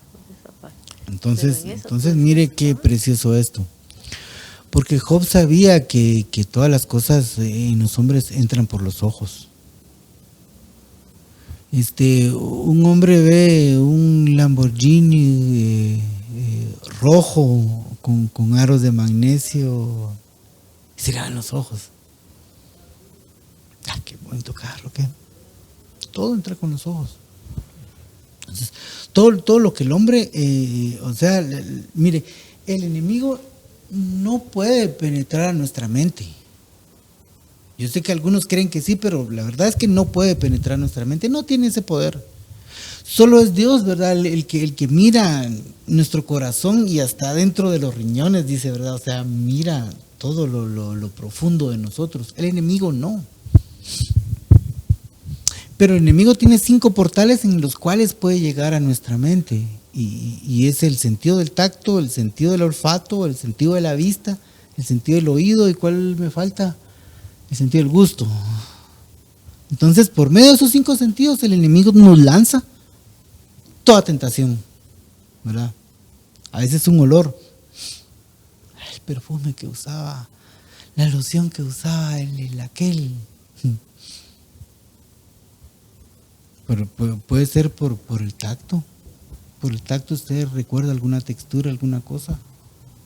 Entonces mire qué precioso esto. Porque Job sabía que todas las cosas en los hombres entran por los ojos. Un hombre ve un Lamborghini rojo con aros de magnesio y se le dan los ojos. ¡Ah, qué bonito carro! ¿Qué? Todo entra con los ojos. Entonces, todo lo que el hombre, mire, el enemigo no puede penetrar a nuestra mente. Yo sé que algunos creen que sí, pero la verdad es que no puede penetrar a nuestra mente, no tiene ese poder. Solo es Dios, ¿verdad? El que mira nuestro corazón y hasta dentro de los riñones, dice, ¿verdad? O sea, mira todo lo profundo de nosotros. El enemigo no. Pero el enemigo tiene 5 portales en los cuales puede llegar a nuestra mente. Y es el sentido del tacto, el sentido del olfato, el sentido de la vista, el sentido del oído, ¿y cuál me falta? El sentido del gusto. Entonces, por medio de esos 5 sentidos, el enemigo nos lanza toda tentación, ¿verdad? A veces un olor, el perfume que usaba, la loción que usaba aquel. Pero puede ser por el tacto. por el tacto usted recuerda alguna textura, alguna cosa,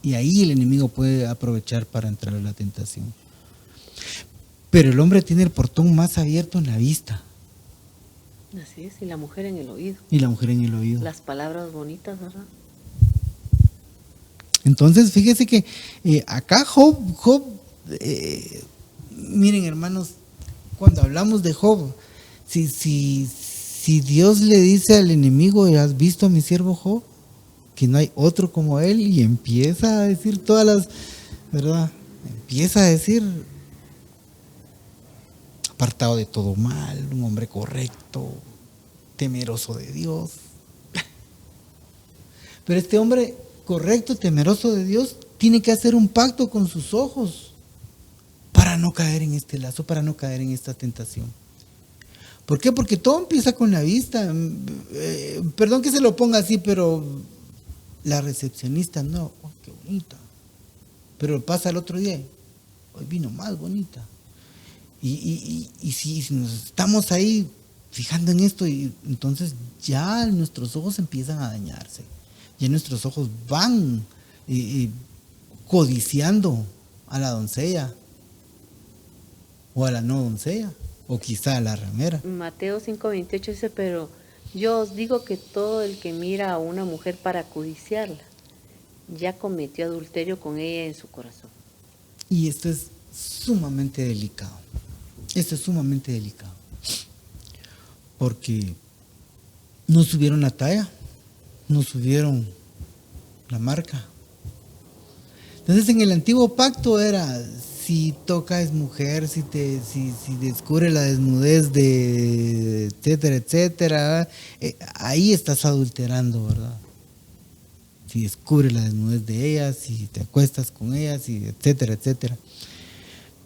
y ahí el enemigo puede aprovechar para entrar a la tentación. Pero el hombre tiene el portón más abierto en la vista. Así es, y la mujer en el oído. Y la mujer en el oído. Las palabras bonitas, ¿verdad? Entonces, fíjese que acá Job, miren hermanos, cuando hablamos de Job, si Dios le dice al enemigo, ¿has visto a mi siervo Job? Que no hay otro como él, y empieza a decir todas las, ¿verdad? Empieza a decir, apartado de todo mal, un hombre correcto, temeroso de Dios. Pero este hombre correcto, temeroso de Dios, tiene que hacer un pacto con sus ojos para no caer en este lazo, para no caer en esta tentación. ¿Por qué? Porque todo empieza con la vista. Perdón que se lo ponga así, pero la recepcionista, no, oh, qué bonita. Pero pasa el otro día, hoy vino más bonita. Y si nos estamos ahí fijando en esto, y entonces ya nuestros ojos empiezan a dañarse. Ya nuestros ojos van codiciando a la doncella o a la no doncella o quizá a la ramera. Mateo 5:28 dice, pero yo os digo que todo el que mira a una mujer para codiciarla, ya cometió adulterio con ella en su corazón. Y esto es sumamente delicado. Esto es sumamente delicado. Porque no subieron la talla, no subieron la marca. Entonces en el antiguo pacto era, si tocas mujer, si descubre la desnudez de etcétera, etcétera, ahí estás adulterando, ¿verdad? Si descubre la desnudez de ella, si te acuestas con ella, si etcétera, etcétera.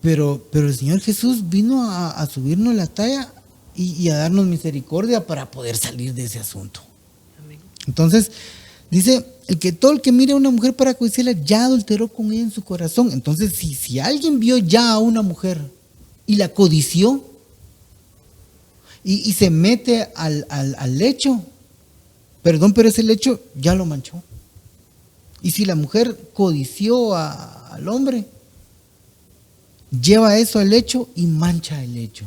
Pero el Señor Jesús vino a subirnos la talla y a darnos misericordia para poder salir de ese asunto. Amén. Entonces, dice, todo el que mire a una mujer para codiciarla ya adulteró con ella en su corazón. Entonces, si alguien vio ya a una mujer y la codició y se mete al lecho, perdón, pero ese lecho ya lo manchó. Y si la mujer codició al hombre, lleva eso al lecho y mancha el lecho.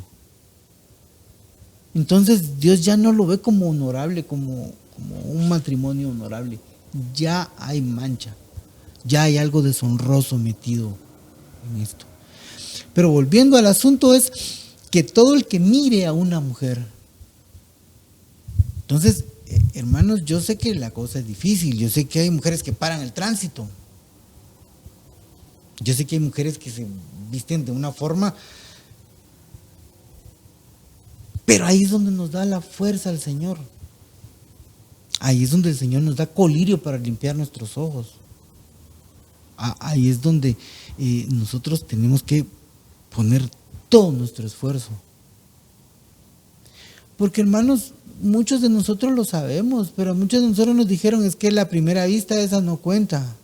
Entonces Dios ya no lo ve como honorable, como un matrimonio honorable. Ya hay mancha, ya hay algo deshonroso metido en esto. Pero volviendo al asunto, es que todo el que mire a una mujer. Entonces, hermanos, yo sé que la cosa es difícil, yo sé que hay mujeres que paran el tránsito, yo sé que hay mujeres que se visten de una forma, pero ahí es donde nos da la fuerza el Señor. Ahí es donde el Señor nos da colirio para limpiar nuestros ojos. Ahí es donde nosotros tenemos que poner todo nuestro esfuerzo. Porque hermanos, muchos de nosotros lo sabemos, pero muchos de nosotros nos dijeron, es que la primera vista esa no cuenta,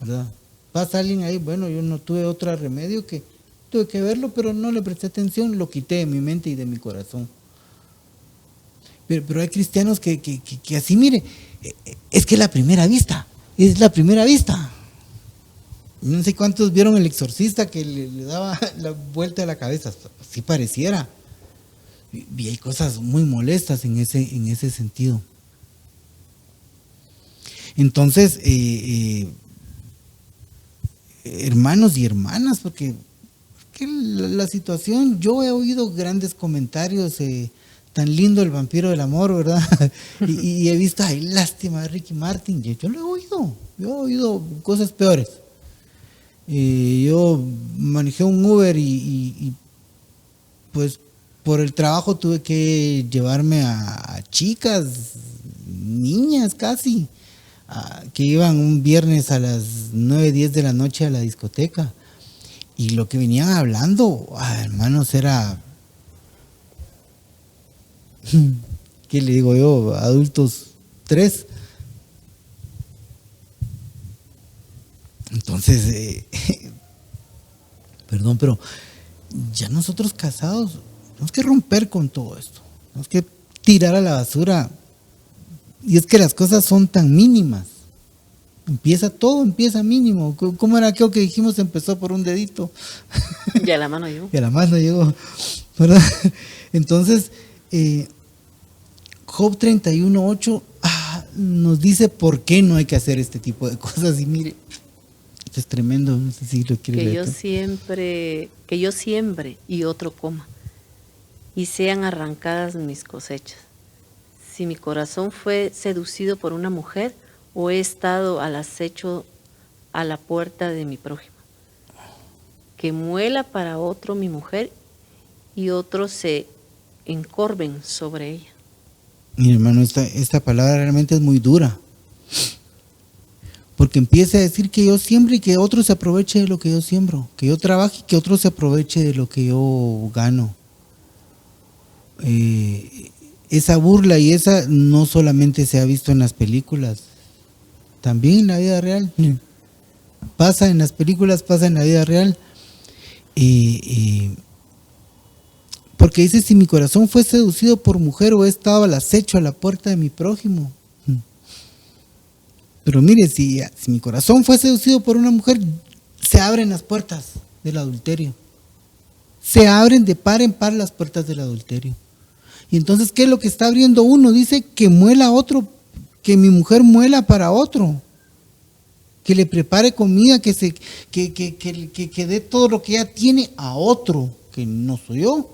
¿verdad? Pasa alguien ahí, bueno, yo no tuve otro remedio que tuve que verlo, pero no le presté atención, lo quité de mi mente y de mi corazón. Pero hay cristianos que así, mire, es que la primera vista, es la primera vista. No sé cuántos vieron El Exorcista que le daba la vuelta a la cabeza, así pareciera. Y hay cosas muy molestas en ese sentido. Entonces, hermanos y hermanas, porque la situación, yo he oído grandes comentarios, tan lindo El Vampiro del Amor, ¿verdad? y he visto, ay, lástima de Ricky Martin, yo lo he oído cosas peores. Yo manejé un Uber y pues por el trabajo tuve que llevarme a chicas, niñas casi, que iban un viernes a las 9, 10 de la noche a la discoteca. Y lo que venían hablando, hermanos, era, ¿qué le digo yo? Adultos 3. Entonces, perdón, pero ya nosotros casados tenemos que romper con todo esto. Tenemos que tirar a la basura Y es que las cosas son tan mínimas. Todo empieza mínimo. ¿Cómo era aquello que dijimos? Empezó por un dedito. Y a la mano llegó. Y a la mano llegó, ¿verdad? Entonces, Job 31:8 nos dice por qué no hay que hacer este tipo de cosas. Y mire, esto es tremendo. No sé si lo quiere leer. Que yo siembre y otro coma, y sean arrancadas mis cosechas. Si mi corazón fue seducido por una mujer, o he estado al acecho a la puerta de mi prójimo, que muela para otro mi mujer y otros se encorven sobre ella. Mi hermano, esta palabra realmente es muy dura, porque empieza a decir que yo siembro y que otro se aproveche de lo que yo siembro, que yo trabaje y que otro se aproveche de lo que yo gano. Esa burla y esa no solamente se ha visto en las películas, también en la vida real. Pasa en las películas, pasa en la vida real. Porque dice, si mi corazón fue seducido por mujer o he estado al acecho a la puerta de mi prójimo. Pero mire, si mi corazón fue seducido por una mujer, se abren las puertas del adulterio. Se abren de par en par las puertas del adulterio. Y entonces, ¿qué es lo que está abriendo uno? Dice que muela otro, que mi mujer muela para otro, que le prepare comida, que dé todo lo que ella tiene a otro, que no soy yo.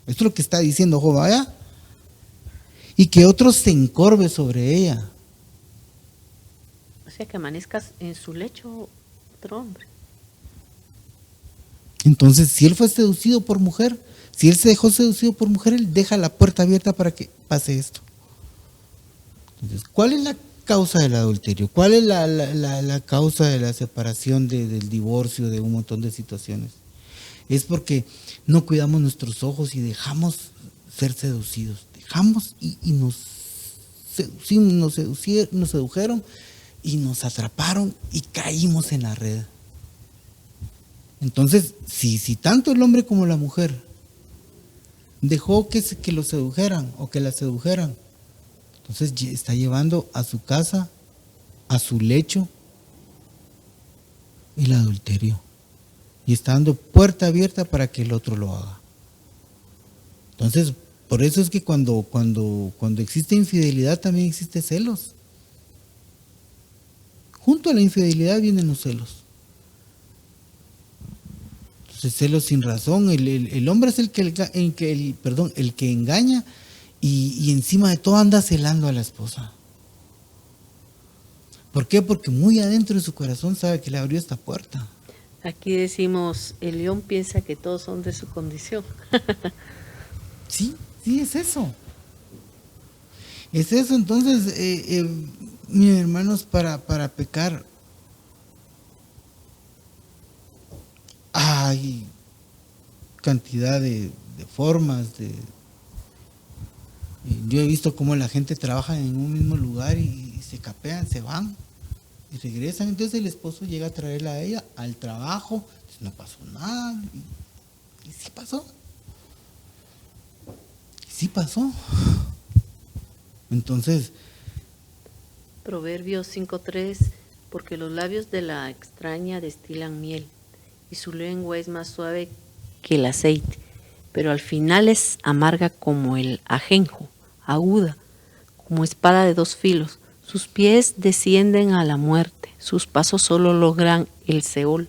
Esto es lo que está diciendo Job allá. Y que otro se encorve sobre ella. O sea, que amanezcas en su lecho otro hombre. Entonces, si él fue seducido por mujer, si él se dejó seducido por mujer, él deja la puerta abierta para que pase esto. Entonces, ¿cuál es la causa del adulterio? ¿Cuál es la causa de la separación, del divorcio, de un montón de situaciones? Es porque no cuidamos nuestros ojos y dejamos ser seducidos. Dejamos y nos sedujeron y nos atraparon y caímos en la red. Entonces, si tanto el hombre como la mujer dejó que lo sedujeran o que la sedujeran, entonces está llevando a su casa, a su lecho, el adulterio. Y está dando puerta abierta para que el otro lo haga. Entonces, por eso es que cuando existe infidelidad también existe celos. Junto a la infidelidad vienen los celos. Entonces, celos sin razón. El hombre es el que engaña y encima de todo anda celando a la esposa. ¿Por qué? Porque muy adentro de su corazón sabe que le abrió esta puerta. Aquí decimos, el león piensa que todos son de su condición. Sí, es eso. Es eso. Entonces, mis hermanos, para pecar hay cantidad de formas. Yo he visto cómo la gente trabaja en un mismo lugar y se capean, se van y regresan. Entonces el esposo llega a traerla a ella al trabajo, no pasó nada. Y sí pasó. Sí pasó. Entonces, Proverbios 5:3, porque los labios de la extraña destilan miel, y su lengua es más suave que el aceite, pero al final es amarga como el ajenjo, aguda, como espada de dos filos. Sus pies descienden a la muerte, sus pasos solo logran el Seol.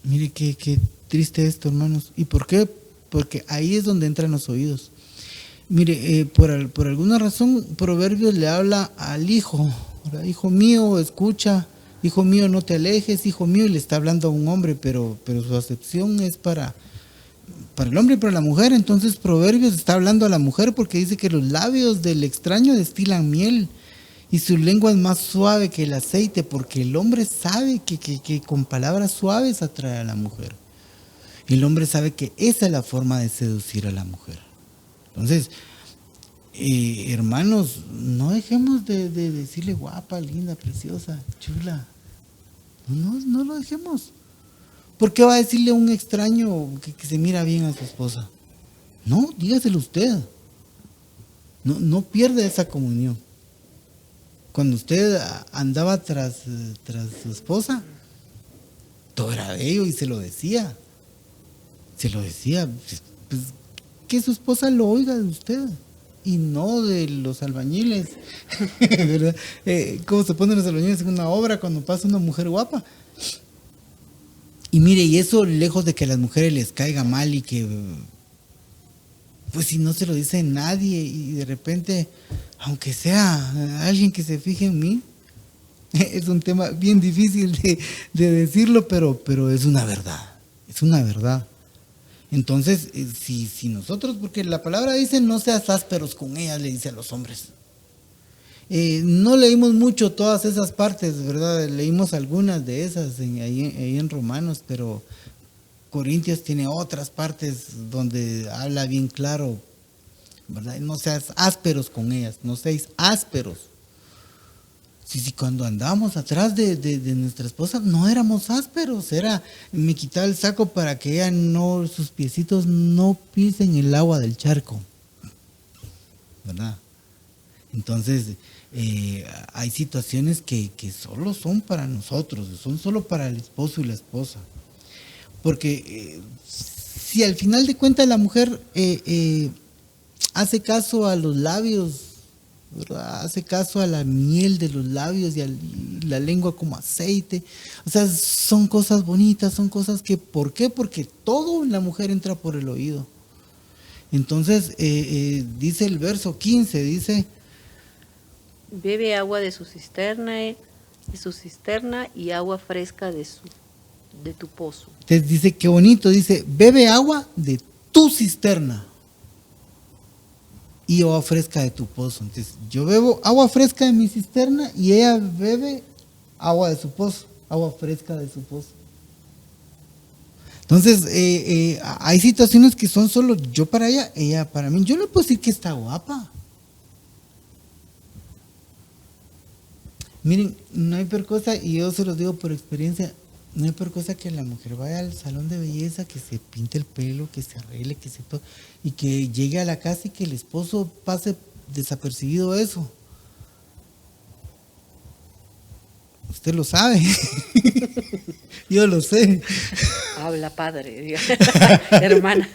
Mire qué triste esto, hermanos. ¿Y por qué? Porque ahí es donde entran los oídos. Mire, por alguna razón, Proverbios le habla al hijo. ¿Verdad? Hijo mío, escucha. Hijo mío, no te alejes. Hijo mío, y le está hablando a un hombre, pero su acepción es para el hombre y para la mujer. Entonces Proverbios está hablando a la mujer porque dice que los labios del extraño destilan miel y su lengua es más suave que el aceite, porque el hombre sabe que con palabras suaves atrae a la mujer. Y el hombre sabe que esa es la forma de seducir a la mujer. Entonces, hermanos, no dejemos de decirle guapa, linda, preciosa, chula. No lo dejemos. ¿Por qué va a decirle a un extraño que se mira bien a su esposa? No, dígaselo usted. No pierda esa comunión. cuando usted andaba tras su esposa, todo era bello y se lo decía. Pues, que su esposa lo oiga de usted y no de los albañiles. ¿Verdad? ¿Cómo se ponen los albañiles en una obra cuando pasa una mujer guapa? Y mire, y eso lejos de que a las mujeres les caiga mal y que, pues si no se lo dice nadie y de repente, aunque sea alguien que se fije en mí, es un tema bien difícil de decirlo, pero es una verdad, es una verdad. Entonces, si nosotros, porque la palabra dice no seas ásperos con ellas, le dice a los hombres. No leímos mucho todas esas partes, ¿verdad? Leímos algunas de esas ahí en Romanos, pero Corintios tiene otras partes donde habla bien claro, ¿verdad? No seas ásperos con ellas, no seáis ásperos. Si cuando andábamos atrás de nuestra esposa no éramos ásperos, me quitaba el saco para que ella sus piecitos no pisen el agua del charco, ¿verdad? Entonces, hay situaciones que solo son para nosotros, son solo para el esposo y la esposa. Porque si al final de cuentas la mujer hace caso a los labios, ¿verdad? Hace caso a la miel de los labios y la lengua como aceite, o sea, son cosas bonitas, son cosas que, ¿por qué? Porque todo en la mujer entra por el oído. Entonces, dice el verso 15, dice: bebe agua de su cisterna y agua fresca de tu pozo. Entonces dice, qué bonito, dice, bebe agua de tu cisterna y agua fresca de tu pozo. Entonces, yo bebo agua fresca de mi cisterna y ella bebe agua de su pozo, agua fresca de su pozo. Entonces, hay situaciones que son solo yo para ella para mí. Yo no puedo decir que está guapa. Miren, no hay peor cosa, y yo se los digo por experiencia, no hay peor cosa que la mujer vaya al salón de belleza, que se pinte el pelo, que se arregle, y que llegue a la casa y que el esposo pase desapercibido eso. Usted lo sabe. Yo lo sé. Habla padre, hermana.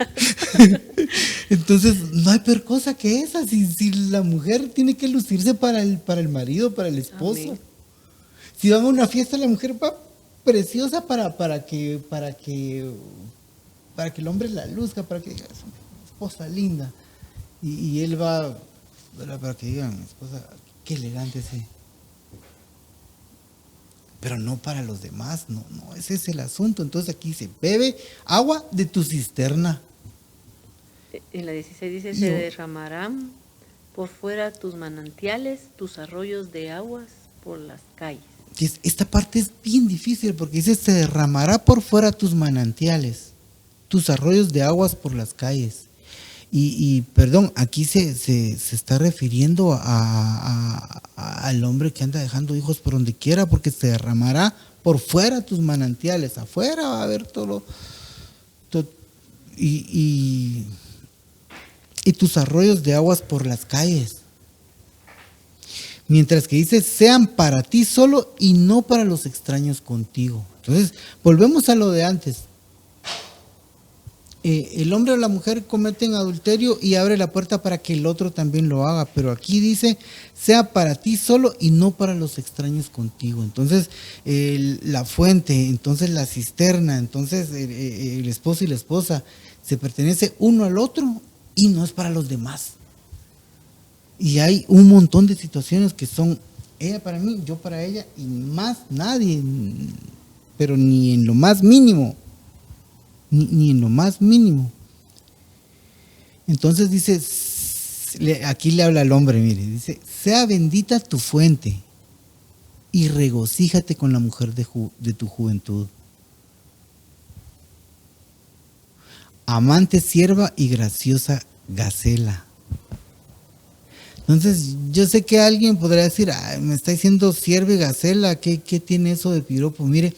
Entonces, no hay peor cosa que esa. Si la mujer tiene que lucirse para el marido, para el esposo. Amén. Si van a una fiesta, la mujer va preciosa para que el hombre la luzca, para que diga, es una esposa linda. Y él va, para que digan, esposa, qué elegante ese. Pero no para los demás, no, ese es el asunto. Entonces aquí se bebe agua de tu cisterna. En la 16 dice, se derramarán por fuera tus manantiales, tus arroyos de aguas por las calles. Esta parte es bien difícil porque dice, se derramará por fuera tus manantiales, tus arroyos de aguas por las calles. Y perdón, aquí se está refiriendo al hombre que anda dejando hijos por donde quiera, porque se derramará por fuera tus manantiales, afuera va a haber todo y tus arroyos de aguas por las calles. Mientras que dice, sean para ti solo y no para los extraños contigo. Entonces, volvemos a lo de antes. El hombre o la mujer cometen adulterio y abre la puerta para que el otro también lo haga, pero aquí dice, sea para ti solo y no para los extraños contigo. Entonces, la fuente, entonces la cisterna, entonces el esposo y la esposa, se pertenece uno al otro y no es para los demás. Y hay un montón de situaciones que son ella para mí, yo para ella y más nadie, pero ni en lo más mínimo. Ni en lo más mínimo. Entonces dice, aquí le habla al hombre, mire, dice, sea bendita tu fuente y regocíjate con la mujer de tu juventud. Amante sierva y graciosa gacela. Entonces, yo sé que alguien podrá decir, me está diciendo sierva y gacela, ¿qué tiene eso de piropo? Mire,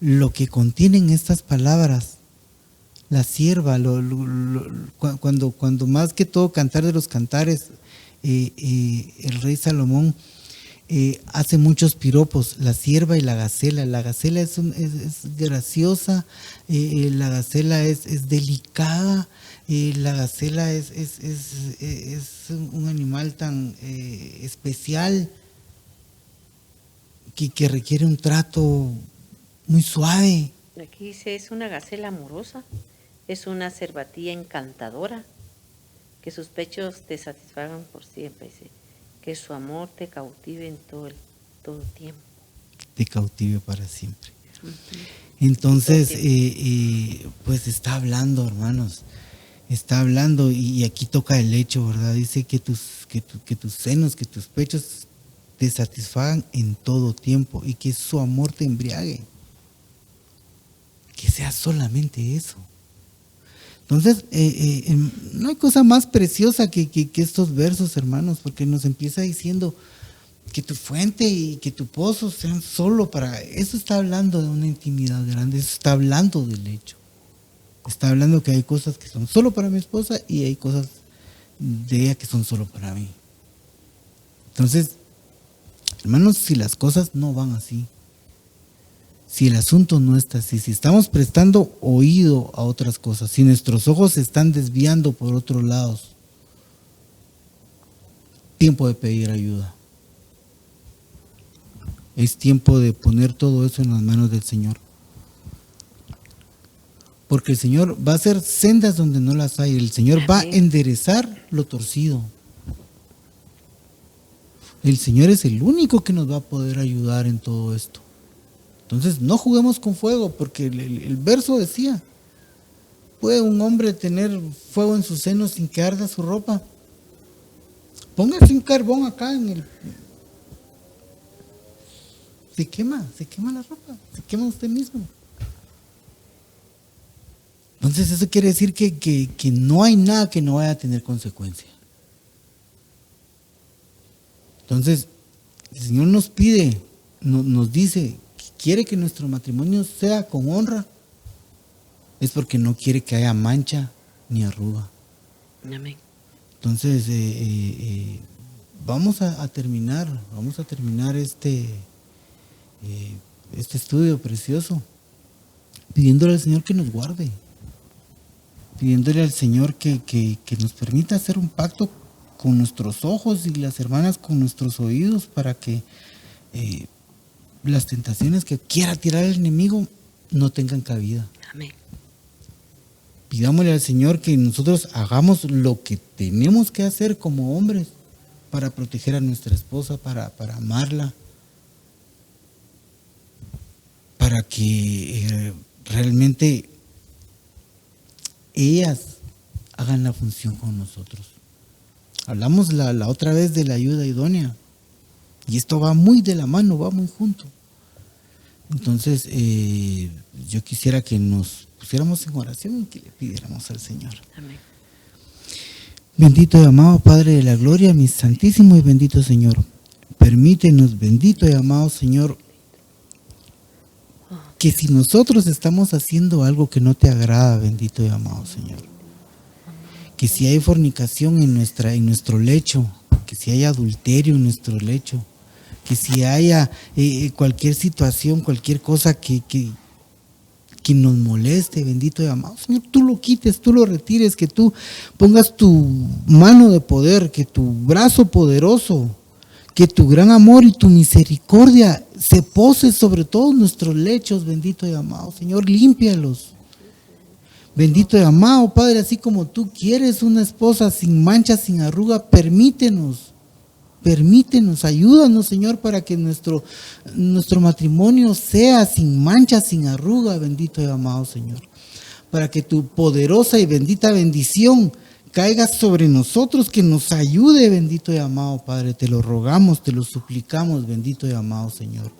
lo que contienen estas palabras, la sierva, cuando más que todo Cantar de los Cantares, el rey Salomón hace muchos piropos, la cierva y la gacela. La gacela es graciosa, la gacela es delicada, la gacela es un animal tan especial que requiere un trato muy suave. Aquí dice, es una gacela amorosa, es una cervatilla encantadora, que sus pechos te satisfagan por siempre, dice, que su amor te cautive en todo tiempo. Te cautive para siempre. Entonces, pues está hablando, hermanos, está hablando y aquí toca el hecho, ¿verdad? Dice que tus senos, que tus pechos te satisfagan en todo tiempo y que su amor te embriague. Que sea solamente eso. Entonces, no hay cosa más preciosa que estos versos, hermanos, porque nos empieza diciendo que tu fuente y que tu pozo sean solo para... Eso está hablando de una intimidad grande, eso está hablando del hecho. Está hablando que hay cosas que son solo para mi esposa y hay cosas de ella que son solo para mí. Entonces, hermanos, si las cosas no van así, si el asunto no está así, si estamos prestando oído a otras cosas, si nuestros ojos se están desviando por otros lados, tiempo de pedir ayuda. Es tiempo de poner todo eso en las manos del Señor. Porque el Señor va a hacer sendas donde no las hay. El Señor va a enderezar lo torcido. El Señor es el único que nos va a poder ayudar en todo esto. Entonces no juguemos con fuego, porque el verso decía, ¿puede un hombre tener fuego en sus senos sin que arda su ropa? Póngase un carbón acá en el... Se quema la ropa, se quema usted mismo. Entonces eso quiere decir que no hay nada que no vaya a tener consecuencia. Entonces, el Señor nos pide, nos dice que quiere que nuestro matrimonio sea con honra, es porque no quiere que haya mancha ni arruga. Amén. Entonces, vamos a terminar este estudio precioso, pidiéndole al Señor que nos guarde, pidiéndole al Señor que nos permita hacer un pacto con nuestros ojos y las hermanas con nuestros oídos para que las tentaciones que quiera tirar el enemigo no tengan cabida. Amén. Pidámosle al Señor que nosotros hagamos lo que tenemos que hacer como hombres para proteger a nuestra esposa, para amarla, para que realmente ellas hagan la función con nosotros. Hablamos la otra vez de la ayuda idónea y esto va muy de la mano, va muy junto. Entonces yo quisiera que nos pusiéramos en oración y que le pidiéramos al Señor. Amén. Bendito y amado Padre de la gloria, mi santísimo y bendito Señor, permítenos, bendito y amado Señor, que si nosotros estamos haciendo algo que no te agrada, bendito y amado Señor, que si hay fornicación en nuestro lecho, que si hay adulterio en nuestro lecho, que si haya cualquier situación, cualquier cosa que nos moleste, bendito y amado Señor, tú lo quites, tú lo retires, que tú pongas tu mano de poder, que tu brazo poderoso, que tu gran amor y tu misericordia se pose sobre todos nuestros lechos, bendito y amado Señor, límpialos. Bendito y amado Padre, así como tú quieres una esposa sin mancha, sin arruga, permítenos, ayúdanos Señor para que nuestro matrimonio sea sin mancha, sin arruga, bendito y amado Señor. Para que tu poderosa y bendita bendición caiga sobre nosotros, que nos ayude, bendito y amado Padre, te lo rogamos, te lo suplicamos, bendito y amado Señor.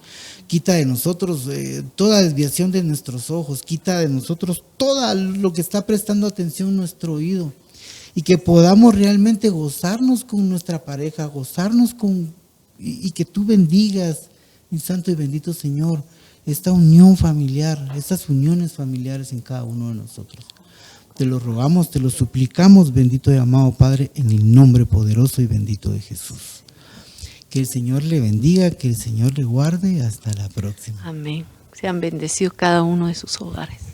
Quita de nosotros toda desviación de nuestros ojos, quita de nosotros todo lo que está prestando atención nuestro oído, y que podamos realmente gozarnos con nuestra pareja, gozarnos y que tú bendigas, mi santo y bendito Señor, esta unión familiar, estas uniones familiares en cada uno de nosotros. Te lo rogamos, te lo suplicamos, bendito y amado Padre, en el nombre poderoso y bendito de Jesús. Que el Señor le bendiga, que el Señor le guarde. Hasta la próxima. Amén. Sean bendecidos cada uno de sus hogares.